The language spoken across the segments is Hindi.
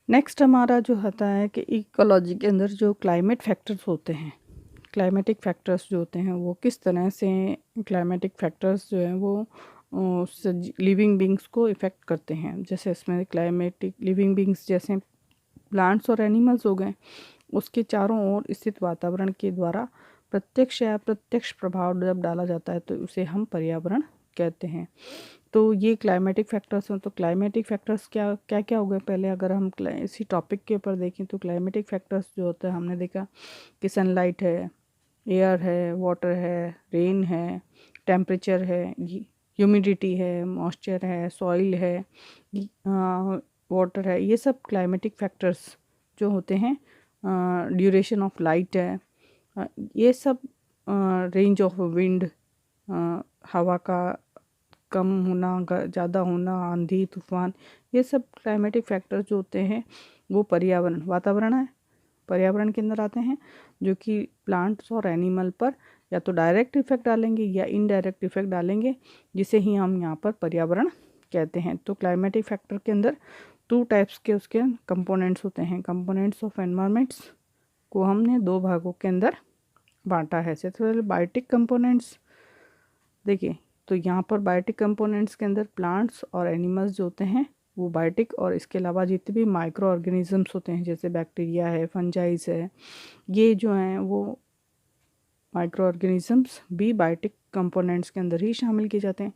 नेक्स्ट हमारा जो होता है कि इकोलॉजी के अंदर जो क्लाइमेट फैक्टर्स होते हैं, क्लाइमेटिक फैक्टर्स जो होते हैं वो किस तरह से, क्लाइमेटिक फैक्टर्स जो हैं वो लिविंग बींग्स को इफ़ेक्ट करते हैं। जैसे इसमें क्लाइमेटिक लिविंग बींग्स जैसे प्लांट्स और एनिमल्स हो गए, उसके चारों ओर स्थित वातावरण के द्वारा प्रत्यक्ष या अप्रत्यक्ष प्रभाव जब डाला जाता है तो उसे हम पर्यावरण कहते हैं। तो ये क्लाइमेटिक फैक्टर्स हैं। तो क्लाइमेटिक फैक्टर्स क्या क्या क्या हो गए, पहले अगर हम इसी टॉपिक के ऊपर देखें तो क्लाइमेटिक फैक्टर्स जो होता है, हमने देखा कि सनलाइट है, एयर है, वाटर है, रेन है, टेम्परेचर है, ह्यूमिडिटी है, मॉइस्चर है, सॉइल है, वाटर है, ये सब क्लाइमेटिक फैक्टर्स जो होते हैं। ड्यूरेशन ऑफ लाइट है, ये सब, रेंज ऑफ विंड, हवा का कम होना, ज़्यादा होना, आंधी तूफान, ये सब क्लाइमेटिक फैक्टर्स जो होते हैं वो पर्यावरण, वातावरण है, पर्यावरण के अंदर आते हैं, जो कि प्लांट्स और एनिमल पर या तो डायरेक्ट इफेक्ट डालेंगे या इनडायरेक्ट इफेक्ट डालेंगे, जिसे ही हम यहाँ पर पर्यावरण कहते हैं। तो क्लाइमेटिक फैक्टर के अंदर 2 टाइप्स के उसके कंपोनेंट्स होते हैं। कंपोनेंट्स ऑफ एनवायरमेंट्स को हमने 2 भागों के अंदर बांटा है। सबसे पहले बायोटिक कंपोनेंट्स देखिए, तो यहाँ पर बायोटिक कंपोनेंट्स के अंदर प्लांट्स और एनिमल्स जो होते हैं वो बायोटिक, और इसके अलावा जितने भी माइक्रो ऑर्गेनिजम्स होते हैं जैसे बैक्टीरिया है, फंजाइज है, ये जो हैं वो माइक्रो ऑर्गेनिजम्स भी बायोटिक कंपोनेंट्स के अंदर ही शामिल किए जाते हैं।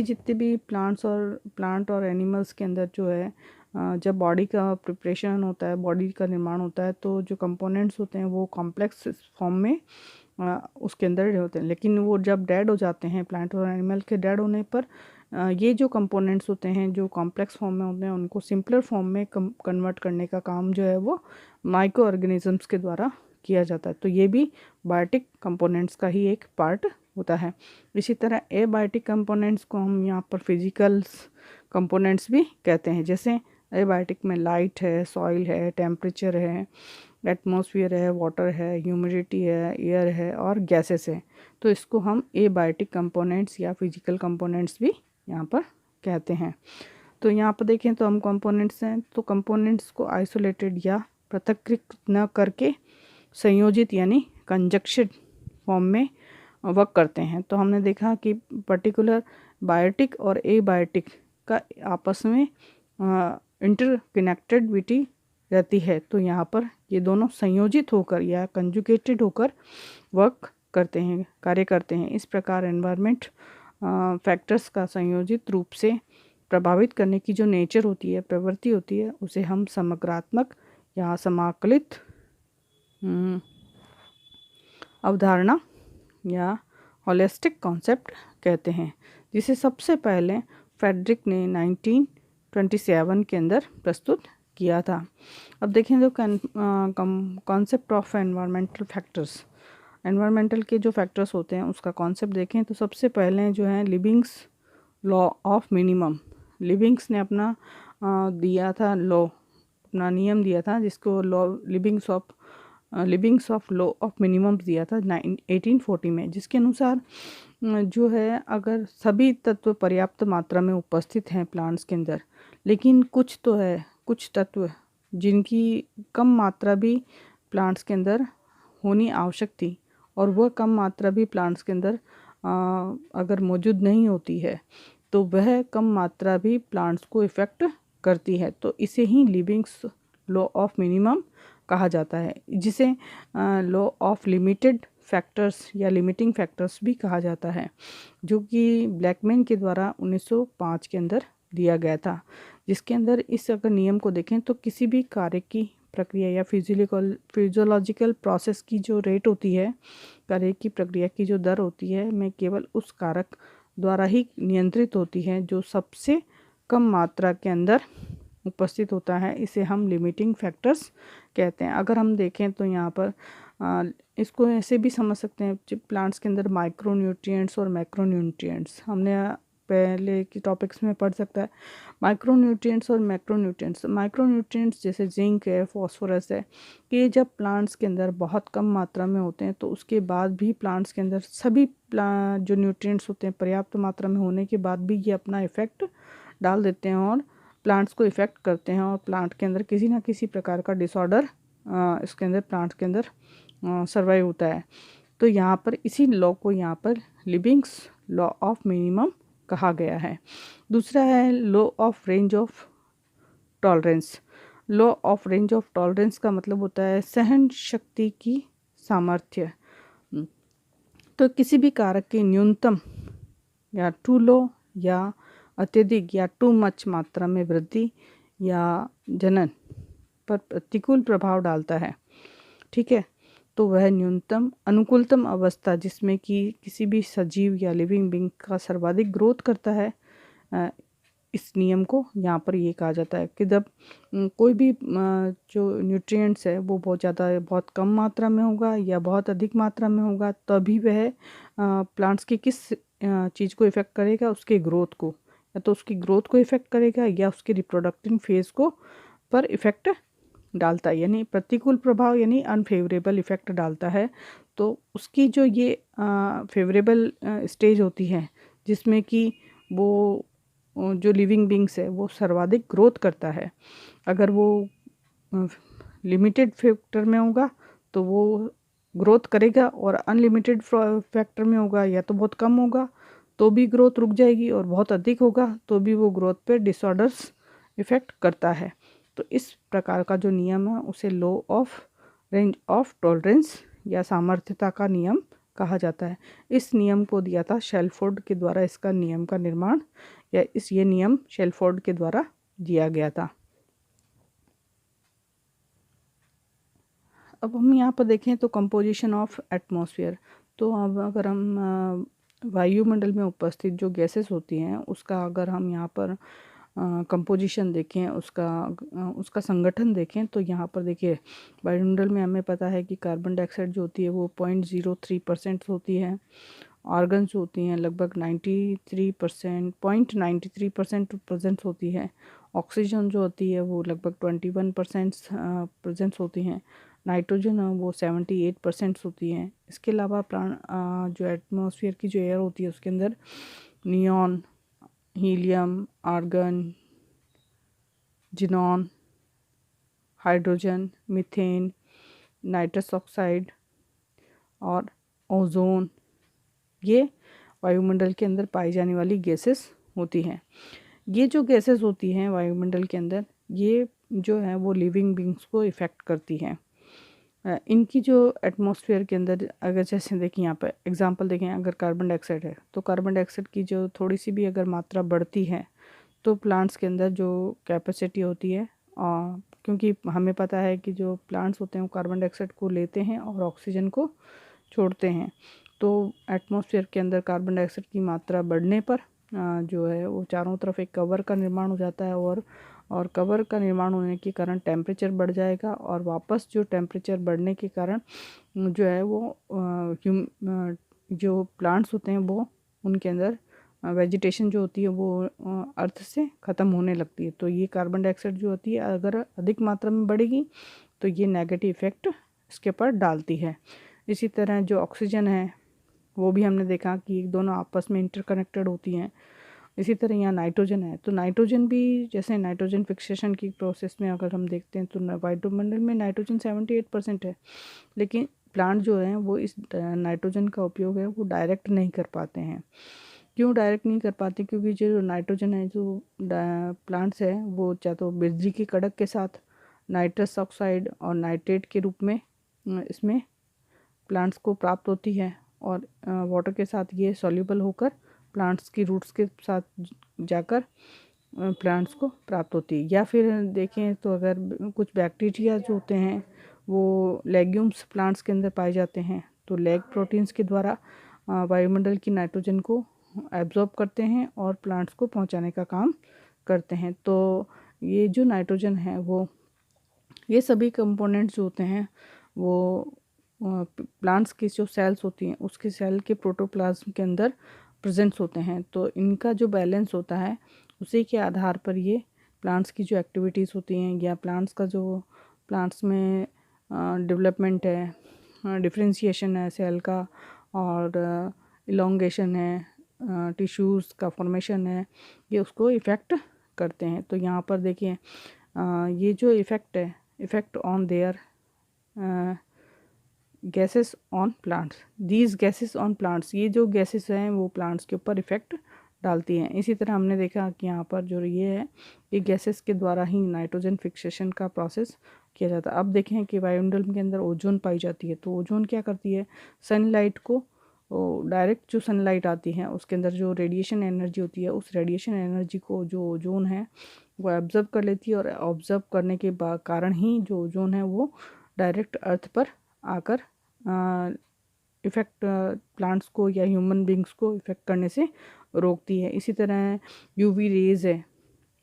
जितने भी प्लांट और एनिमल्स के अंदर जो है, जब बॉडी का प्रिपरेशन होता है, बॉडी का निर्माण होता है, तो जो कंपोनेंट्स होते हैं वो कॉम्प्लेक्स फॉर्म में उसके अंदर होते हैं। लेकिन वो जब डेड हो जाते हैं, प्लांट और एनिमल के डेड होने पर ये जो कंपोनेंट्स होते हैं जो कॉम्प्लेक्स फॉर्म में होते हैं, उनको सिंपलर फॉर्म में कन्वर्ट करने का काम जो है वो माइक्रो ऑर्गेनिजम्स के द्वारा किया जाता है। तो ये भी बायोटिक कंपोनेंट्स का ही एक पार्ट होता है। इसी तरह एबायोटिक कंपोनेंट्स को हम यहाँ पर फिजिकल कंपोनेंट्स भी कहते हैं। जैसे एबायोटिक में लाइट है, सॉइल है, टेम्परेचर है, एटमॉस्फेयर है, वाटर है, ह्यूमिडिटी है, एयर है और गैसेस है। तो इसको हम एबायोटिक कंपोनेंट्स या फिजिकल कंपोनेंट्स भी यहाँ पर कहते हैं। तो यहाँ पर देखें तो हम कंपोनेंट्स हैं, तो कंपोनेंट्स को आइसोलेटेड या पृथक्कृत न करके संयोजित यानी कंजक्शन फॉर्म में वर्क करते हैं। तो हमने देखा कि पर्टिकुलर बायोटिक और एबायोटिक का आपस में इंटरकनेक्टेडिविटी रहती है। तो यहाँ पर ये दोनों संयोजित होकर या कंजुगेटेड होकर वर्क करते हैं, कार्य करते हैं। इस प्रकार एनवायरनमेंट फैक्टर्स का संयोजित रूप से प्रभावित करने की जो नेचर होती है, प्रवृत्ति होती है, उसे हम समग्रात्मक या समाकलित अवधारणा या होलिस्टिक कॉन्सेप्ट कहते हैं, जिसे सबसे पहले फ्रेडरिक ने 1927 के अंदर प्रस्तुत किया था। अब देखें तो concept of environmental factors, environmental के जो फैक्टर्स होते हैं उसका कॉन्सेप्ट देखें तो सबसे पहले जो है livings law of minimum. Livings ने अपना दिया था लॉ, अपना नियम दिया था, जिसको law livings of law of minimum दिया था 1840 में, जिसके अनुसार जो है अगर सभी तत्व पर्याप्त मात्रा में उपस्थित हैं प्लांट्स के अंदर, लेकिन कुछ तो है, कुछ तत्व जिनकी कम मात्रा भी प्लांट्स के अंदर होनी आवश्यक थी, और वह कम मात्रा भी प्लांट्स के अंदर अगर मौजूद नहीं होती है तो वह कम मात्रा भी प्लांट्स को इफ़ेक्ट करती है। तो इसे ही लिविंग्स लॉ ऑफ मिनिमम कहा जाता है, जिसे लॉ ऑफ लिमिटेड फैक्टर्स या लिमिटिंग फैक्टर्स भी कहा जाता है, जो कि ब्लैकमैन के द्वारा 1905 के अंदर दिया गया था। जिसके अंदर इस अगर नियम को देखें तो किसी भी कार्य की प्रक्रिया या फिजियोलॉजिकल प्रोसेस की जो रेट होती है, कार्य की प्रक्रिया की जो दर होती है, में केवल उस कारक द्वारा ही नियंत्रित होती है जो सबसे कम मात्रा के अंदर उपस्थित होता है। इसे हम लिमिटिंग फैक्टर्स कहते हैं। अगर हम देखें तो यहाँ पर इसको ऐसे भी समझ सकते हैं, प्लांट्स के अंदर माइक्रो न्यूट्रिएंट्स और मैक्रो न्यूट्रिएंट्स हमने पहले की टॉपिक्स में पढ़ सकता है। माइक्रो न्यूट्रिएंट्स और मैक्रो न्यूट्रिएंट्स, माइक्रो न्यूट्रिएंट्स जैसे जिंक है, फॉस्फोरस है, ये जब प्लांट्स के अंदर बहुत कम मात्रा में होते हैं तो उसके बाद भी प्लांट्स के अंदर सभी जो न्यूट्रिएंट्स होते हैं पर्याप्त मात्रा में होने के बाद भी ये अपना इफ़ेक्ट डाल देते हैं और प्लांट्स को इफ़ेक्ट करते हैं और प्लांट के अंदर किसी ना किसी प्रकार का डिसऑर्डर इसके अंदर प्लांट के अंदर सर्वाइव होता है। तो यहाँ पर इसी लॉ को यहाँ पर लिविंग्स लॉ ऑफ मिनिमम कहा गया है। दूसरा है law of range of tolerance. Law of range of tolerance का मतलब होता है सहन शक्ति की सामर्थ्य। तो किसी भी कारक की न्यूनतम या टू लो या अत्यधिक या टू मच मात्रा में वृद्धि या जनन पर प्रतिकूल प्रभाव डालता है, ठीक है। तो वह न्यूनतम अनुकूलतम अवस्था जिसमें कि किसी भी सजीव या लिविंग बीइंग का सर्वाधिक ग्रोथ करता है, इस नियम को यहाँ पर ये कहा जाता है कि जब कोई भी जो न्यूट्रिएंट्स है वो बहुत कम मात्रा में होगा या बहुत अधिक मात्रा में होगा, तभी वह प्लांट्स की किस चीज़ को इफ़ेक्ट करेगा, उसके ग्रोथ को, या तो उसकी ग्रोथ को इफ़ेक्ट करेगा या उसके रिप्रोडक्टिव फेज़ को पर इफ़ेक्ट डालता है, यानी प्रतिकूल प्रभाव यानी अनफेवरेबल इफ़ेक्ट डालता है। तो उसकी जो ये फेवरेबल स्टेज होती है जिसमें कि वो जो लिविंग बींग्स है वो सर्वाधिक ग्रोथ करता है। अगर वो लिमिटेड फैक्टर में होगा तो वो ग्रोथ करेगा, और अनलिमिटेड फैक्टर में होगा या तो बहुत कम होगा तो भी ग्रोथ रुक जाएगी, और बहुत अधिक होगा तो भी वो ग्रोथ पे डिसऑर्डर्स इफ़ेक्ट करता है। तो इस प्रकार का जो नियम है उसे law of range of tolerance या सामर्थ्यता का नियम कहा जाता है। इस नियम को दिया था शेल्फोर्ड के द्वारा, इसका नियम का निर्माण या ये नियम शेल्फोर्ड के द्वारा दिया गया था। अब हम यहाँ पर देखें तो कंपोजिशन ऑफ एटमॉस्फेयर। तो अब अगर हम वायुमंडल में उपस्थित जो गैसेस होती हैं उसका अगर हम यहाँ पर कंपोजिशन देखें, उसका संगठन देखें, तो यहाँ पर देखिए वायुमंडल में हमें पता है कि कार्बन डाइऑक्साइड जो होती है वो 0.03% होती है। ऑर्गन्स होती हैं लगभग 0.93% प्रेजेंट होती है। ऑक्सीजन जो होती है वो लगभग 21% प्रेजेंट होती हैं। नाइट्रोजन वो 78% होती हैं। इसके अलावा जो एटमॉस्फेयर की जो एयर होती है उसके अंदर neon, helium, argon, xenon, hydrogen, methane, nitrous oxide और ओजोन, ये वायुमंडल के अंदर पाई जाने वाली गैसेस होती हैं। ये जो गैसेस होती हैं वायुमंडल के अंदर, ये जो है वो लिविंग बींग्स को इफ़ेक्ट करती हैं। इनकी जो एटमॉस्फेयर के अंदर अगर जैसे देखें यहाँ पर एग्जांपल देखें, अगर कार्बन डाइऑक्साइड है तो कार्बन डाइऑक्साइड की जो थोड़ी सी भी अगर मात्रा बढ़ती है तो प्लांट्स के अंदर जो कैपेसिटी होती है, क्योंकि हमें पता है कि जो प्लांट्स होते हैं वो कार्बन डाइऑक्साइड को लेते हैं और ऑक्सीजन को छोड़ते हैं। तो एटमॉस्फेयर के अंदर कार्बन डाइऑक्साइड की मात्रा बढ़ने पर जो है वो चारों तरफ एक कवर का निर्माण हो जाता है, और कवर का निर्माण होने के कारण टेम्परेचर बढ़ जाएगा, और वापस जो टेम्परेचर बढ़ने के कारण जो है वो जो प्लांट्स होते हैं वो उनके अंदर वेजिटेशन जो होती है वो अर्थ से ख़त्म होने लगती है। तो ये कार्बन डाइऑक्साइड जो होती है अगर अधिक मात्रा में बढ़ेगी तो ये नेगेटिव इफ़ेक्ट इसके ऊपर डालती है। इसी तरह जो ऑक्सीजन है वो भी हमने देखा कि दोनों आपस में इंटरकनेक्टेड होती हैं। इसी तरह यहाँ नाइट्रोजन है, तो नाइट्रोजन भी जैसे नाइट्रोजन फिक्सेशन की प्रोसेस में अगर हम देखते हैं तो वायुमंडल में नाइट्रोजन 78% है, लेकिन प्लांट जो है वो इस नाइट्रोजन का उपयोग है वो डायरेक्ट नहीं कर पाते हैं। क्यों डायरेक्ट नहीं कर पाते? क्योंकि जो नाइट्रोजन है जो प्लांट्स है वो चाहे तो बिजली की कड़क के साथ नाइट्रस ऑक्साइड और नाइट्रेट के रूप में इसमें प्लांट्स को प्राप्त होती है, और वाटर के साथ ये सॉल्युबल होकर प्लांट्स की रूट्स के साथ जाकर प्लांट्स को प्राप्त होती है। या फिर देखें तो अगर कुछ बैक्टीरिया जो होते हैं वो लेग्यूम्स प्लांट्स के अंदर पाए जाते हैं, तो लेग प्रोटीन्स के द्वारा वायुमंडल की नाइट्रोजन को एब्जॉर्ब करते हैं और प्लांट्स को पहुंचाने का काम करते हैं। तो ये जो नाइट्रोजन है वो ये सभी कंपोनेंट्स जो होते हैं वो प्लांट्स की जो सेल्स होती हैं उसके सेल के प्रोटोप्लाज्म के अंदर प्रेजेंट्स होते हैं। तो इनका जो बैलेंस होता है उसी के आधार पर ये प्लांट्स की जो एक्टिविटीज़ होती हैं या प्लांट्स में डेवलपमेंट है, डिफरेंशिएशन है सेल का, और इलोंगेशन है, टिश्यूज़ का फॉर्मेशन है, ये उसको इफ़ेक्ट करते हैं। तो यहाँ पर देखिए ये जो इफ़ेक्ट है, effect on their gases on plants, these gases on plants, ये जो गैसेस हैं वो प्लांट्स के ऊपर इफ़ेक्ट डालती हैं। इसी तरह हमने देखा कि यहाँ पर जो ये है, ये गैसेस के द्वारा ही नाइट्रोजन फिक्सेशन का प्रोसेस किया जाता है। अब देखें कि वायुमंडल के अंदर ओजोन पाई जाती है, तो ओजोन क्या करती है, सनलाइट को, डायरेक्ट जो सनलाइट आती है उसके अंदर जो रेडिएशन एनर्जी होती है, उस रेडिएशन एनर्जी को जो ओजोन है वो ऑब्जर्व कर लेती है, और ऑब्जर्व करने के कारण ही जो ओजोन है वो डायरेक्ट अर्थ पर आकर इफ़ेक्ट प्लांट्स को या ह्यूमन बींग्स को इफ़ेक्ट करने से रोकती है। इसी तरह यूवी रेज़ है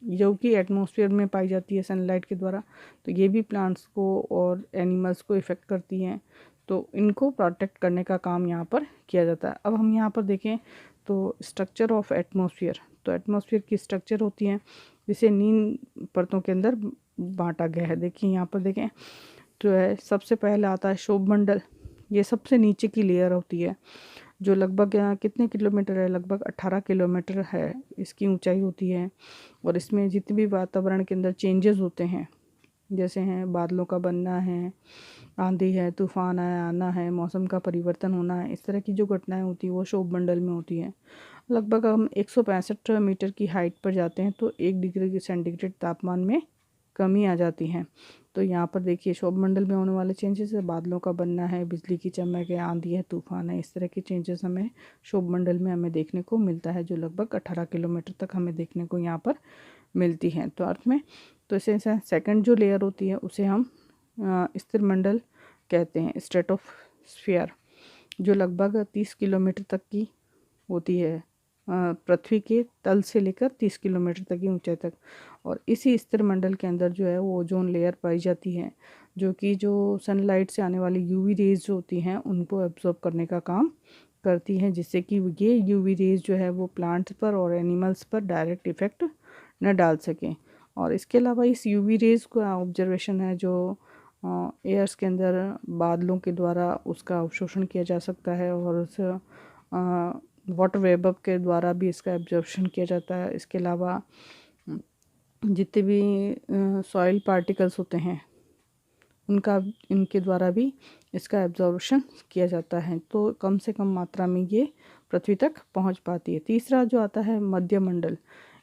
जो कि एटमॉस्फेयर में पाई जाती है सनलाइट के द्वारा, तो ये भी प्लांट्स को और एनिमल्स को इफ़ेक्ट करती हैं, तो इनको प्रोटेक्ट करने का काम यहाँ पर किया जाता है। अब हम यहाँ पर देखें तो स्ट्रक्चर ऑफ एटमॉस्फेयर, तो एटमॉस्फेयर की स्ट्रक्चर होती है जिसे 3 परतों के अंदर बांटा गया है। देखिए यहाँ पर देखें तो है, सबसे पहले आता है शोभमंडल, ये सबसे नीचे की लेयर होती है जो लगभग कितने किलोमीटर है, लगभग 18 किलोमीटर है इसकी ऊंचाई होती है, और इसमें जितने भी वातावरण के अंदर चेंजेस होते हैं, जैसे हैं बादलों का बनना है, आंधी है, तूफान है, आना है, मौसम का परिवर्तन होना है, इस तरह की जो घटनाएं होती हैं वो शोभमंडल में होती हैं। लगभग हम 165 मीटर की हाइट पर जाते हैं तो 1 डिग्री सेंटीग्रेड तापमान में कमी आ जाती है। तो यहाँ पर देखिए शोभमंडल में होने वाले चेंजेस है, बादलों का बनना है, बिजली की चमक है, आंधी है, तूफान है, इस तरह के चेंजेस हमें शोभमंडल में हमें देखने को मिलता है, जो लगभग 18 किलोमीटर तक हमें देखने को यहाँ पर मिलती है। तो अर्थ में तो इसे सेकंड जो लेयर होती है उसे हम स्थिर मंडल कहते हैं, स्ट्रेटोस्फियर, जो लगभग 30 किलोमीटर तक की होती है, पृथ्वी के तल से लेकर 30 किलोमीटर तक की ऊंचाई तक। और इसी स्थिर मंडल के अंदर जो है वो ओजोन लेयर पाई जाती है, जो कि जो सनलाइट से आने वाली यूवी रेज जो होती हैं उनको एब्जॉर्ब करने का काम करती हैं, जिससे कि ये यूवी रेज जो है वो प्लांट्स पर और एनिमल्स पर डायरेक्ट इफ़ेक्ट न डाल सकें। और इसके अलावा इस यूवी रेज का ऑब्जर्वेशन है जो एयर्स के अंदर बादलों के द्वारा उसका अवशोषण किया जा सकता है, और उस वाटर वेबअप के द्वारा भी इसका एब्जॉर्प्शन किया जाता है। इसके अलावा जितने भी सॉइल पार्टिकल्स होते हैं उनका इनके द्वारा भी इसका एब्जॉर्प्शन किया जाता है, तो कम से कम मात्रा में ये पृथ्वी तक पहुंच पाती है। तीसरा जो आता है मध्य मंडल,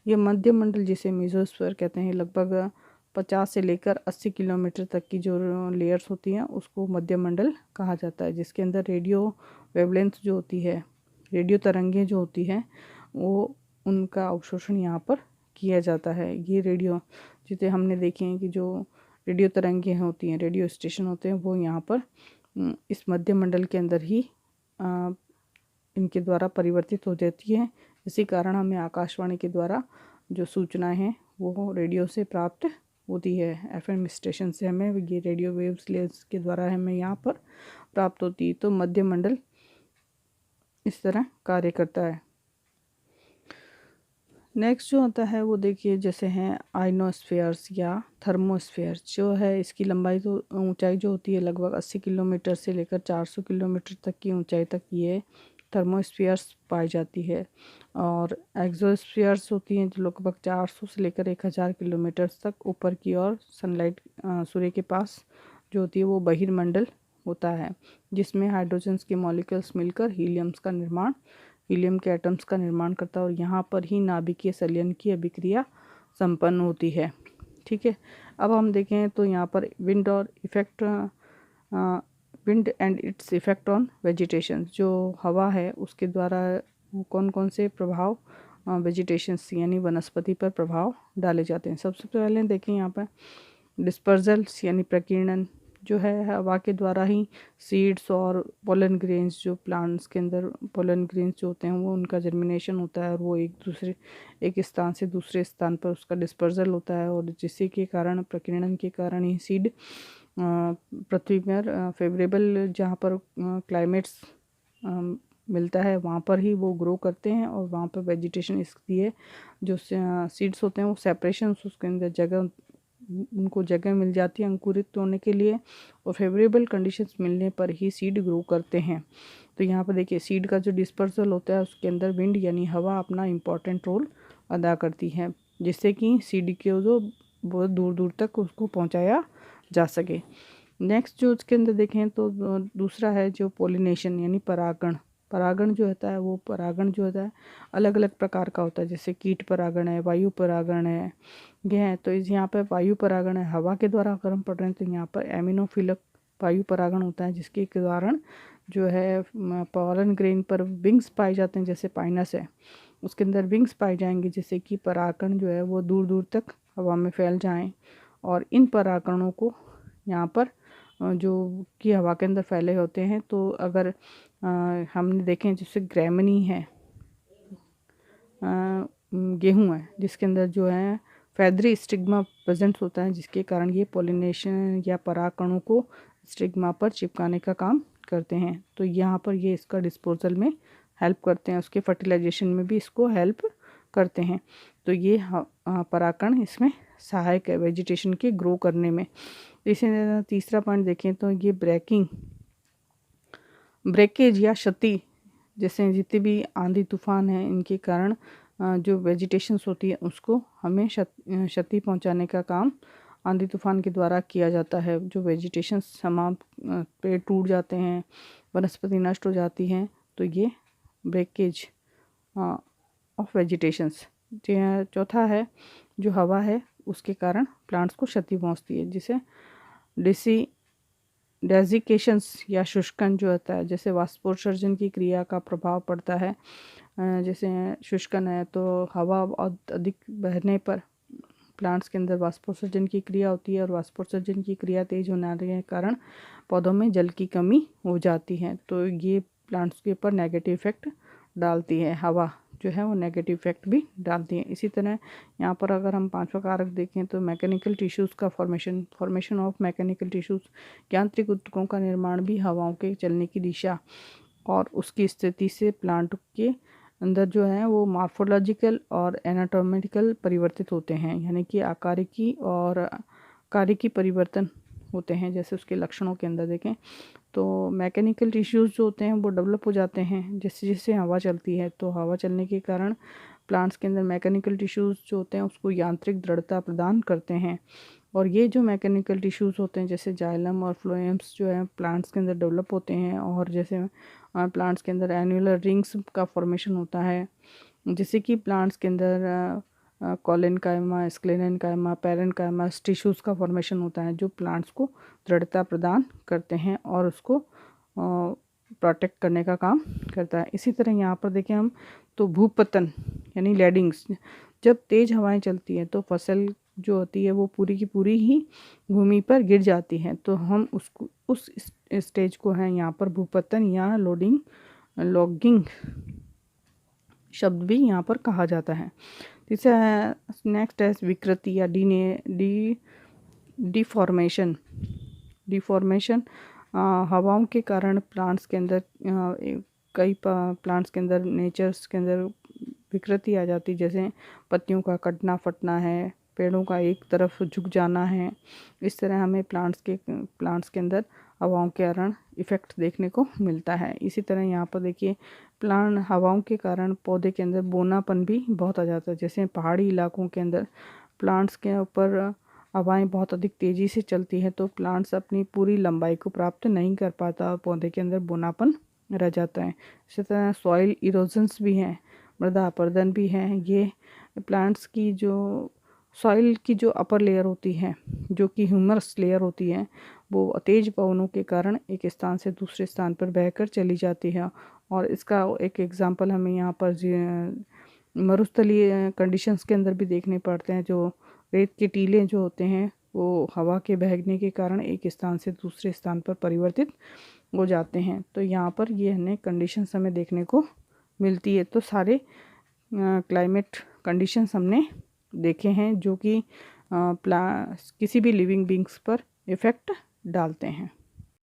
ये मध्य मंडल जिसे मेसोस्फीयर कहते हैं, लगभग 50 से लेकर 80 किलोमीटर तक की जो लेयर्स होती हैं उसको मध्य मंडल कहा जाता है, जिसके अंदर रेडियो वेवलेंथ जो होती है, रेडियो तरंगें जो होती हैं वो उनका अवशोषण यहाँ पर किया जाता है। ये रेडियो जिसे हमने देखे हैं कि जो रेडियो तरंगें होती हैं, रेडियो स्टेशन होते हैं, वो यहाँ पर इस मध्य मंडल के अंदर ही इनके द्वारा परिवर्तित हो जाती है। इसी कारण हमें आकाशवाणी के द्वारा जो सूचनाएं हैं वो रेडियो से प्राप्त होती है, एफएम स्टेशन से हमें ये रेडियो वेव्स के द्वारा हमें यहाँ पर प्राप्त होती है। तो मध्य मंडल इस तरह कार्य करता है। नेक्स्ट जो आता है वो देखिए जैसे हैं आइनोस्फेयर्स या थर्मोस्फेयर्स, जो है इसकी लंबाई तो ऊंचाई जो होती है लगभग 80 किलोमीटर से लेकर 400 किलोमीटर तक की ऊंचाई तक ये थर्मोस्फियर्स पाई जाती है। और एक्सोस्फियर्स होती हैं जो लगभग 400 से लेकर 1000 किलोमीटर तक ऊपर की ओर सनलाइट सूर्य के पास जो होती है वो बहिर्मंडल होता है, जिसमें हाइड्रोजन्स के मॉलिक्यूल्स मिलकर हीलियम के एटम्स का निर्माण करता है, और यहाँ पर ही नाभिकीय संलयन की अभिक्रिया संपन्न होती है। ठीक है, अब हम देखें तो यहाँ पर wind and it's effect on vegetation, जो हवा है उसके द्वारा कौन कौन से प्रभाव वेजिटेशंस यानी वनस्पति पर प्रभाव डाले जाते हैं। सबसे पहले देखें यहाँ पर डिस्पर्जल्स यानी प्रकीर्णन, जो है हवा के द्वारा ही सीड्स और पोलन ग्रेन्स, जो प्लांट्स के अंदर पोलन ग्रेन्स जो होते हैं वो उनका जर्मिनेशन होता है, और वो एक स्थान से दूसरे स्थान पर उसका डिस्पर्जल होता है, और जिससे के कारण प्रकीर्णन के कारण ही सीड पृथ्वी पर फेवरेबल जहाँ पर क्लाइमेट्स मिलता है वहाँ पर ही वो ग्रो करते हैं, और वहाँ पर वेजिटेशन इसलिए जो सीड्स होते हैं वो सेपरेशन उसके अंदर उनको जगह मिल जाती है अंकुरित होने के लिए, और फेवरेबल कंडीशंस मिलने पर ही सीड ग्रो करते हैं। तो यहाँ पर देखिए सीड का जो डिस्पर्सल होता है उसके अंदर विंड यानी हवा अपना इम्पॉर्टेंट रोल अदा करती है। जिससे कि सीड को जो बहुत दूर दूर तक उसको पहुंचाया जा सके। नेक्स्ट जो उसके अंदर देखें तो दूसरा है जो पोलिनेशन यानी परागण। परागण जो होता है वो परागण जो होता है अलग अलग प्रकार का होता है, जैसे कीट परागण है, वायु परागण है, ये है। तो इस यहाँ पर वायु परागण है, हवा के द्वारा अगर हम पढ़ रहे हैं तो यहाँ पर एमिनोफिलक वायु परागण होता है, जिसके कारण जो है पॉलन ग्रेन पर विंग्स पाए जाते हैं, जैसे पाइनस है उसके अंदर विंग्स पाए जाएंगे, जिससे कि परागण जो है वो दूर दूर तक हवा में फैल जाएं। और इन परागणों को यहाँ पर जो कि हवा के अंदर फैले होते हैं, तो अगर हमने देखें जैसे ग्रेमनी है, गेहूँ है, जिसके अंदर जो है फैदरी स्टिग्मा प्रेजेंट होता है, जिसके कारण ये पोलिनेशन या परागकणों को स्टिग्मा पर चिपकाने का काम करते हैं। तो यहाँ पर ये इसका डिस्पोजल में हेल्प करते हैं, उसके फर्टिलाइजेशन में भी इसको हेल्प करते हैं। तो ये परागकण इसमें सहायक है वेजिटेशन के ग्रो करने में। इसी तीसरा पॉइंट देखें तो ये ब्रेकेज या क्षति, जैसे जितने भी आंधी तूफान है इनके कारण जो वेजिटेशंस होती है उसको हमें क्षति पहुंचाने का काम आंधी तूफान के द्वारा किया जाता है। जो वेजिटेशंस समाप्त, पेड़ टूट जाते हैं, वनस्पति नष्ट हो जाती हैं, तो ये ब्रेकेज ऑफ वेजिटेशंस। चौथा है जो हवा है उसके कारण प्लांट्स को क्षति पहुंचती है, जिसे डेजिकेशंस या शुष्कन जो होता है, जैसे वाष्पोत्सर्जन की क्रिया का प्रभाव पड़ता है। जैसे शुष्कन है तो हवा अधिक बहने पर प्लांट्स के अंदर वाष्पोत्सर्जन की क्रिया होती है, और वाष्पोत्सर्जन की क्रिया तेज होने के कारण पौधों में जल की कमी हो जाती है। तो ये प्लांट्स के ऊपर नेगेटिव इफेक्ट डालती है, हवा जो है वो नेगेटिव इफेक्ट भी डालती है। इसी तरह यहाँ पर अगर हम पांचवा कारक देखें तो मैकेनिकल टिश्यूज़ का फॉर्मेशन ऑफ मैकेनिकल टिश्यूज़, यांत्रिक ऊतकों का निर्माण भी हवाओं के चलने की दिशा और उसकी स्थिति से प्लांट के अंदर जो है वो मॉर्फोलॉजिकल और एनाटॉमिकल परिवर्तित होते हैं, यानी कि आकारिकी और कारिकी परिवर्तन होते हैं। जैसे उसके लक्षणों के अंदर देखें तो मैकेनिकल टिश्यूज़ जो होते हैं वो डेवलप हो जाते हैं जैसे जैसे हवा चलती है। तो हवा चलने के कारण प्लांट्स के अंदर मैकेनिकल टिश्यूज़ जो होते हैं उसको यांत्रिक दृढ़ता प्रदान करते हैं। और ये जो मैकेनिकल टिश्यूज़ होते हैं जैसे जाइलम और फ्लोएम्स जो है प्लांट्स के अंदर डेवलप होते हैं, और जैसे प्लांट्स के अंदर एनुलर रिंग्स का फॉर्मेशन होता है, जिससे कि प्लांट्स के अंदर कॉलेनकाइमा, स्क्लेरेनकाइमा, पैरेनकाइमा टिश्यूज़ का फॉर्मेशन होता है, जो प्लांट्स को दृढ़ता प्रदान करते हैं और उसको प्रोटेक्ट करने का काम करता है। इसी तरह यहाँ पर देखें हम तो भूपतन यानी लैंडिंग्स, जब तेज़ हवाएं चलती हैं तो फसल जो होती है वो पूरी की पूरी ही भूमि पर गिर जाती है। तो हम उसको उस स्टेज को है यहाँ पर भूपतन या लॉगिंग शब्द भी यहाँ पर कहा जाता है। तीसरा है नेक्स्ट है विकृति या डिफॉर्मेशन। हवाओं के कारण प्लांट्स के अंदर कई प्लांट्स के अंदर नेचर्स के अंदर विकृति आ जाती, जैसे पत्तियों का कटना फटना है, पेड़ों का एक तरफ झुक जाना है। इस तरह हमें प्लांट्स के अंदर हवाओं के कारण इफ़ेक्ट देखने को मिलता है। इसी तरह यहाँ पर देखिए प्लांट हवाओं के कारण पौधे के अंदर बोनापन भी बहुत आ जाता है। जैसे पहाड़ी इलाकों के अंदर प्लांट्स के ऊपर हवाएं बहुत अधिक तेज़ी से चलती है तो प्लांट्स अपनी पूरी लंबाई को प्राप्त नहीं कर पाता और पौधे के अंदर बोनापन रह जाता है। इसी तरह सॉइल इरोजन्स भी हैं, मृदा अपरदन भी है। ये प्लांट्स की जो सॉइल की जो अपर लेयर होती है, जो कि ह्यूमरस लेयर होती है, वो तेज पवनों के कारण एक स्थान से दूसरे स्थान पर बहकर चली जाती है। और इसका एक एग्जांपल हमें यहाँ पर मरुस्थलीय कंडीशंस के अंदर भी देखने पड़ते हैं। जो रेत के टीले जो होते हैं वो हवा के बहने के कारण एक स्थान से दूसरे स्थान पर परिवर्तित हो जाते हैं। तो यहाँ पर ये हमें कंडीशंस हमें देखने को मिलती है। तो सारे क्लाइमेट कंडीशंस हमने देखे हैं जो कि किसी भी लिविंग बींग्स पर इफ़ेक्ट डालते हैं।